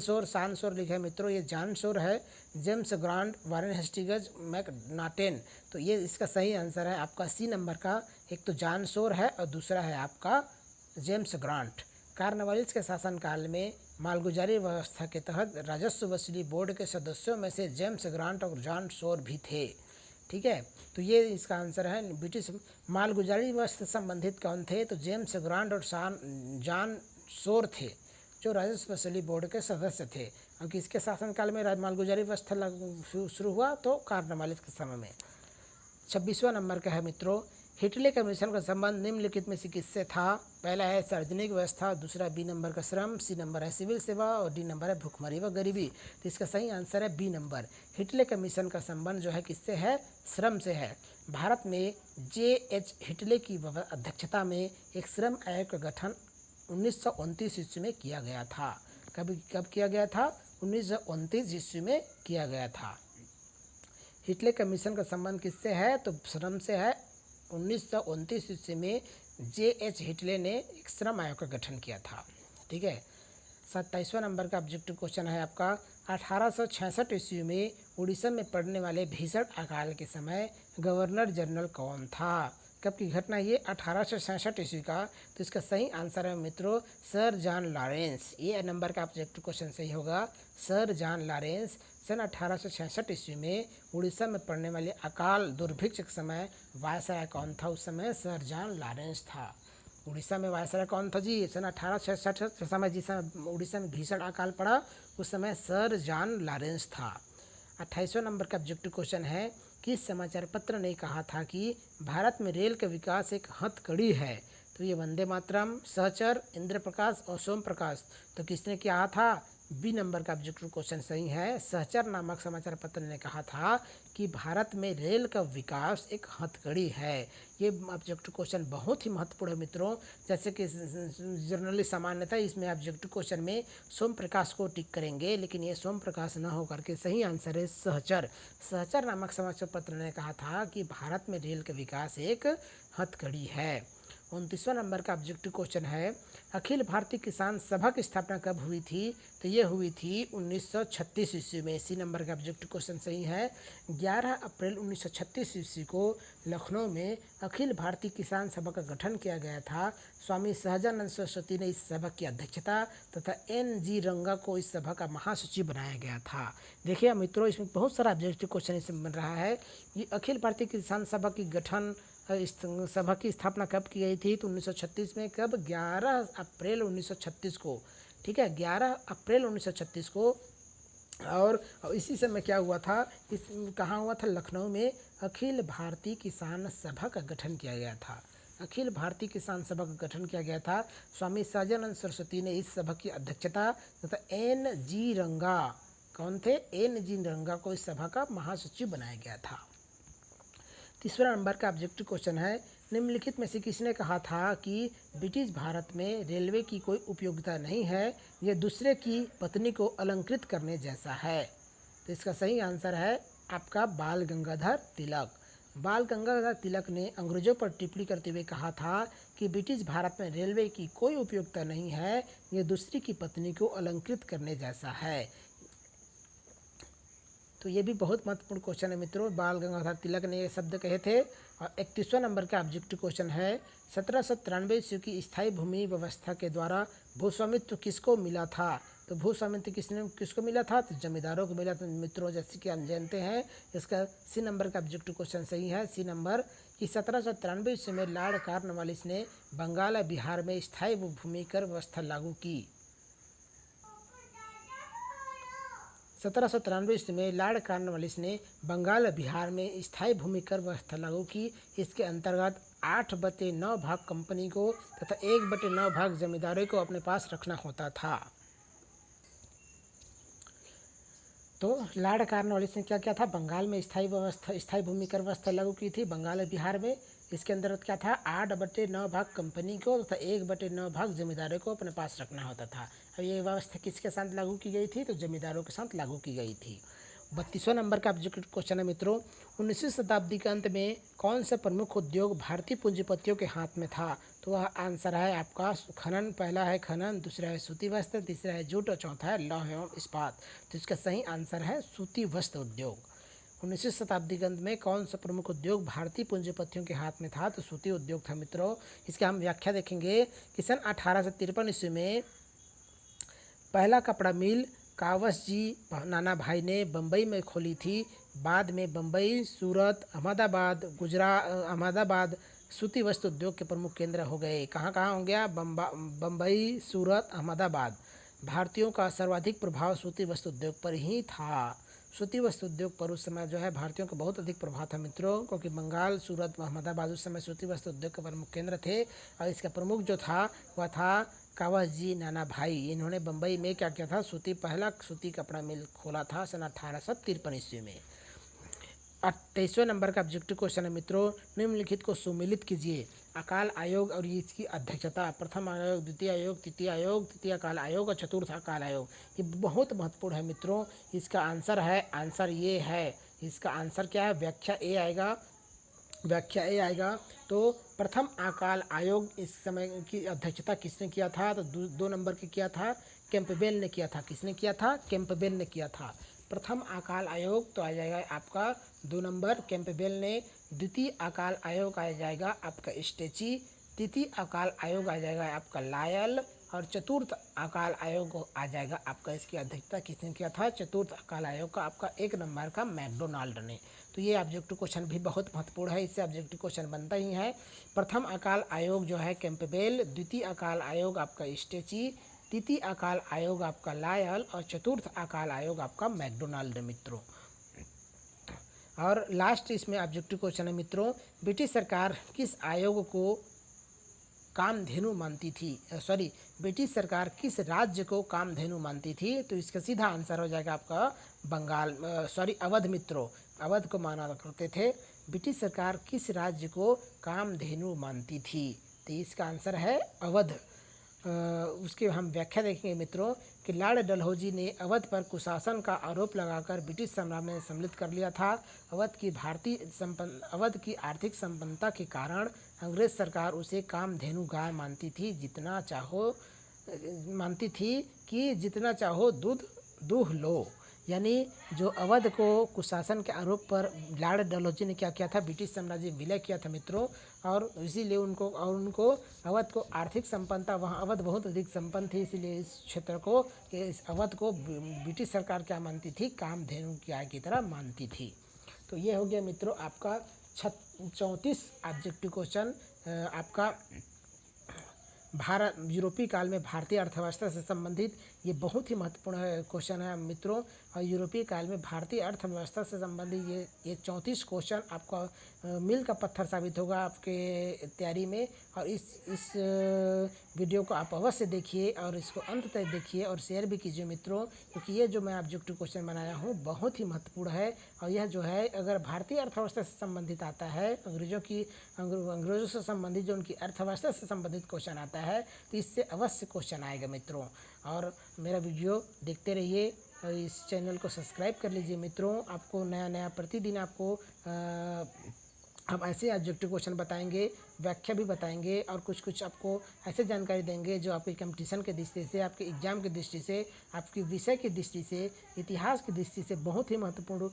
शोर लिखा है मित्रों, ये जान शोर है। जेम्स ग्रांट, वारेन हेस्टिंग्स, मैकनाटेन, तो ये इसका सही आंसर है आपका सी नंबर का। एक तो जान शोर है और दूसरा है आपका जेम्स ग्रांट। कॉर्नवालिस के शासनकाल में मालगुजारी व्यवस्था के तहत राजस्व वसूली बोर्ड के सदस्यों में से जेम्स ग्रांट और जॉन शोर भी थे। ठीक है, तो ये इसका आंसर है। ब्रिटिश मालगुजारी व्यवस्था से संबंधित कौन थे? तो जेम्स ग्रांट और जॉन शोर थे, जो राजस्व वसूली बोर्ड के सदस्य थे। और किसके शासनकाल में मालगुजारी व्यवस्था शुरू हुआ? तो कॉर्नवालिस के समय में। 26वां नंबर का है मित्रों, हिटले कमीशन का संबंध निम्नलिखित में से किससे था? पहला है सार्वजनिक व्यवस्था, दूसरा बी नंबर का श्रम, सी नंबर है सिविल सेवा और डी नंबर है भूखमरी व गरीबी। तो इसका सही आंसर है बी नंबर। हिटले कमीशन का संबंध जो है किससे है? श्रम से है। भारत में जे.एच. हिटले की अध्यक्षता में एक श्रम आयोग का गठन 1929 ईस्वी में किया गया था। कब किया गया था? 1929 ईस्वी में किया गया था। हिटले कमीशन का संबंध किससे है? तो श्रम से है। 1929 ईस्वी में J.H. हिटले ने एक श्रम आयोग का गठन किया था। ठीक है। 27वां नंबर का ऑब्जेक्टिव क्वेश्चन है आपका, 1866 ईस्वी में उड़ीसा में पड़ने वाले भीषण अकाल के समय गवर्नर जनरल कौन था? कब की घटना ये? 1866 ईस्वी का। तो इसका सही आंसर है मित्रों सर जॉन लॉरेंस। ये नंबर का ऑब्जेक्टिव क्वेश्चन सही होगा, सर जॉन लॉरेंस सन 1866 ईस्वी में उड़ीसा में पड़ने वाले अकाल दुर्भिक्ष के समय वायसराय कौन था? उस समय सर जॉन लॉरेंस था। उड़ीसा में वायसराय कौन था जी? सन 1866 समय जिस समय उड़ीसा में भीषण अकाल पड़ा उस समय सर जॉन लॉरेंस था। 28वां नंबर का ऑब्जेक्टिव क्वेश्चन है, किस समाचार पत्र ने कहा था कि भारत में रेल का विकास एक हथकड़ी है? तो ये वंदे मातरम, सहचर, इंद्रप्रकाश और सोम प्रकाश। तो किसने कहा था? बी नंबर का ऑब्जेक्टिव क्वेश्चन सही है, सहचर नामक समाचार पत्र ने कहा था कि भारत में रेल का विकास एक हथकड़ी है। ये ऑब्जेक्टिव क्वेश्चन बहुत ही महत्वपूर्ण है मित्रों। जैसे कि जनरली सामान्यतः इसमें ऑब्जेक्टिव क्वेश्चन में सोम प्रकाश को टिक करेंगे, लेकिन ये सोम प्रकाश न होकर के सही आंसर है सहचर। सहचर नामक समाचार पत्र ने कहा था कि भारत में रेल का विकास एक हथकड़ी है। 29वां नंबर का ऑब्जेक्टिव क्वेश्चन है, अखिल भारतीय किसान सभा की स्थापना कब हुई थी? तो ये हुई थी 1936 ईस्वी में। सी नंबर का ऑब्जेक्टिव क्वेश्चन सही है, 11 अप्रैल 1936 ईस्वी को लखनऊ में अखिल भारतीय किसान सभा का गठन किया गया था। स्वामी सहजानंद सरस्वती ने इस सभा की अध्यक्षता तथा N.G. रंगा को इस सभा का महासचिव बनाया गया था। देखिए मित्रों, इसमें बहुत सारा ऑब्जेक्टिव क्वेश्चन इसमें बन रहा है। ये अखिल भारतीय किसान सभा की गठन इस सभा की स्थापना कब की गई थी? तो 1936 में। कब? 11 अप्रैल 1936 को। ठीक है, 11 अप्रैल 1936 को। और इसी समय क्या हुआ था? इस कहाँ हुआ था? लखनऊ में अखिल भारतीय किसान सभा का गठन किया गया था। अखिल भारतीय किसान सभा का गठन किया गया था। स्वामी सहजानंद सरस्वती ने इस सभा की अध्यक्षता तथा N.G. रंगा, कौन थे? N.G. रंगा को इस सभा का महासचिव बनाया गया था। 30वां नंबर का ऑब्जेक्टिव क्वेश्चन है, निम्नलिखित में से किसने कहा था कि ब्रिटिश भारत में रेलवे की कोई उपयोगिता नहीं है, यह दूसरे की पत्नी को अलंकृत करने जैसा है? तो इसका सही आंसर है आपका बाल गंगाधर तिलक। बाल गंगाधर तिलक ने अंग्रेजों पर टिप्पणी करते हुए कहा था कि ब्रिटिश भारत में रेलवे की कोई उपयोगिता नहीं है, यह दूसरी की पत्नी को अलंकृत करने जैसा है। तो ये भी बहुत महत्वपूर्ण क्वेश्चन है मित्रों। बाल गंगाधर तिलक ने ये शब्द कहे थे। और 31वां नंबर का ऑब्जेक्टिव क्वेश्चन है, 1793 ईस्वी की स्थायी भूमि व्यवस्था के द्वारा भूस्वामित्व किसको मिला था? तो भूस्वामित्व किसको मिला था? तो जमींदारों को मिला था मित्रों। जैसे कि हम जानते हैं, इसका सी नंबर का ऑब्जेक्टिव क्वेश्चन सही है, सी नंबर, कि 1793 ईस्वी में लॉर्ड कॉर्नवालिस ने बंगाल और बिहार में स्थायी भूमि कर व्यवस्था लागू की। 1793 ईस्वी में लॉर्ड कॉर्नवालिस ने बंगाल और बिहार में स्थायी भूमि कर व्यवस्था लागू की। इसके अंतर्गत 8/9 भाग कंपनी को तथा 1/9 भाग जमींदारों को अपने पास रखना होता था। तो लॉर्ड कॉर्नवालिस ने क्या किया था? बंगाल में स्थायी भूमि कर व्यवस्था लागू की थी, बंगाल और बिहार में। इसके अंतर्गत क्या था? 8/9 भाग कंपनी को तथा 1/9 भाग जमींदारों को अपने पास रखना होता था। अब ये व्यवस्था किसके साथ लागू की गई थी? तो जमींदारों के साथ लागू की गई थी। 32वां नंबर का ऑब्जेक्टिव क्वेश्चन है मित्रों, 19वीं शताब्दी के अंत में कौन सा प्रमुख उद्योग भारतीय पूंजीपतियों के हाथ में था? तो वह आंसर है आपका खनन। पहला है खनन, दूसरा है सूती वस्त्र, तीसरा है जूट और चौथा है लौह एवं इस्पात। तो इसका सही आंसर है सूती वस्त्र उद्योग। 19वीं शताब्दी के अंत में कौन सा प्रमुख उद्योग भारतीय पूंजीपतियों के हाथ में था? तो सूती उद्योग था मित्रों। इसका हम व्याख्या देखेंगे कि सन 1853 ईस्वी में पहला कपड़ा मिल कावस जी नाना भाई ने बम्बई में खोली थी। बाद में बम्बई, सूरत, अहमदाबाद सूती वस्त्र उद्योग के प्रमुख केंद्र हो गए। कहाँ कहाँ हो गया? बम्बई, सूरत, अहमदाबाद। भारतीयों का सर्वाधिक प्रभाव सूती वस्त्र उद्योग पर ही था। सूती वस्त्र उद्योग पर उस समय जो है भारतीयों का बहुत अधिक प्रभाव था मित्रों, क्योंकि बंगाल, सूरत, अहमदाबाद उस समय सूती वस्त्र उद्योग के प्रमुख केंद्र थे। और इसका प्रमुख जो था वह था कावस जी नाना भाई। इन्होंने बम्बई में क्या किया था? पहला सूती कपड़ा मिल खोला था सन 1853 ईस्वी में। 28वें नंबर का ऑब्जेक्टिव क्वेश्चन है मित्रों, निम्नलिखित को सुमेलित कीजिए। अकाल आयोग और इसकी अध्यक्षता, प्रथम आयोग, द्वितीय आयोग, तृतीय आयोग, तृतीय अकाल आयोग और चतुर्थ अकाल आयोग। ये बहुत महत्वपूर्ण है मित्रों। इसका आंसर ये है, इसका आंसर क्या है? व्याख्या ए आएगा। व्याख्या ए आएगा। तो प्रथम अकाल आयोग इस समय की अध्यक्षता किसने किया था? तो 2 नंबर की किया था, कैंपबेल ने किया था। किसने किया था? कैंपबेल ने किया था। प्रथम अकाल आयोग तो आ जाएगा आपका 2 नंबर कैंपबेल ने। द्वितीय अकाल आयोग आ जाएगा आपका स्टेची। तृतीय अकाल आयोग आ जाएगा आपका लायल। और चतुर्थ अकाल आयोग आ जाएगा आपका, इसकी अध्यक्षता किसने किया था? चतुर्थ अकाल आयोग का आपका 1 नंबर का मैकडोनाल्ड ने। तो ये ऑब्जेक्टिव क्वेश्चन भी बहुत महत्वपूर्ण है, इससे ऑब्जेक्टिव क्वेश्चन बनता ही है। प्रथम अकाल आयोग जो है कैंपबेल, द्वितीय अकाल आयोग आपका स्टेची, तृतीय अकाल आयोग आपका लायल और चतुर्थ अकाल आयोग आपका मैकडोनाल्ड मित्रों। और लास्ट इसमें ऑब्जेक्टिव क्वेश्चन है मित्रों, ब्रिटिश सरकार किस आयोग को कामधेनु मानती थी? ब्रिटिश सरकार किस राज्य को कामधेनु मानती थी? तो इसका सीधा आंसर हो जाएगा आपका बंगाल, अवध मित्रों। अवध को माना करते थे। ब्रिटिश सरकार किस राज्य को कामधेनु मानती थी? तो इसका आंसर है अवध। उसकी हम व्याख्या देखेंगे मित्रों कि लॉर्ड डलहौजी ने अवध पर कुशासन का आरोप लगाकर ब्रिटिश साम्राज्य में सम्मिलित कर लिया था। अवध की आर्थिक संपन्नता के कारण अंग्रेज सरकार उसे कामधेनु गाय मानती थी कि जितना चाहो दूध दूह लो। यानी जो अवध को कुशासन के आरोप पर लॉर्ड डलहौजी ने क्या किया था? ब्रिटिश साम्राज्य विलय किया था मित्रों। और इसीलिए उनको अवध को आर्थिक संपन्नता, वहाँ अवध बहुत अधिक संपन्न थी, इसीलिए इस क्षेत्र को, इस अवध को ब्रिटिश सरकार क्या मानती थी? कामधेनु गाय की तरह मानती थी। तो ये हो गया मित्रों आपका 34 ऑब्जेक्टिव क्वेश्चन। आपका भारत यूरोपीय काल में भारतीय अर्थव्यवस्था से संबंधित ये बहुत ही महत्वपूर्ण क्वेश्चन है मित्रों। और यूरोपीय काल में भारतीय अर्थव्यवस्था से संबंधित ये 34 क्वेश्चन आपका मील का पत्थर साबित होगा आपके तैयारी में। और इस वीडियो को आप अवश्य देखिए और इसको अंत तक देखिए और शेयर भी कीजिए मित्रों, क्योंकि ये जो मैं ऑब्जेक्टिव क्वेश्चन बनाया हूँ बहुत ही महत्वपूर्ण है। और यह जो है अगर भारतीय अर्थव्यवस्था से संबंधित आता है, अंग्रेजों से संबंधित जो उनकी अर्थव्यवस्था से संबंधित क्वेश्चन आता है, तो इससे अवश्य क्वेश्चन आएगा मित्रों। और मेरा वीडियो देखते रहिए और इस चैनल को सब्सक्राइब कर लीजिए मित्रों। आपको नया नया प्रतिदिन आपको हम ऐसे ऑब्जेक्टिव क्वेश्चन बताएंगे, व्याख्या भी बताएंगे और कुछ आपको ऐसे जानकारी देंगे जो आपके कंपटीशन के दृष्टि से, आपके एग्जाम की दृष्टि से, आपकी विषय की दृष्टि से, इतिहास की दृष्टि से बहुत ही महत्वपूर्ण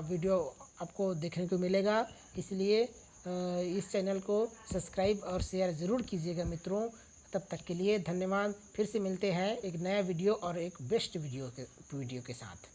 वीडियो आपको देखने को मिलेगा। इसलिए इस चैनल को सब्सक्राइब और शेयर ज़रूर कीजिएगा मित्रों। तब तक के लिए धन्यवाद। फिर से मिलते हैं एक नया वीडियो और एक बेस्ट वीडियो के साथ।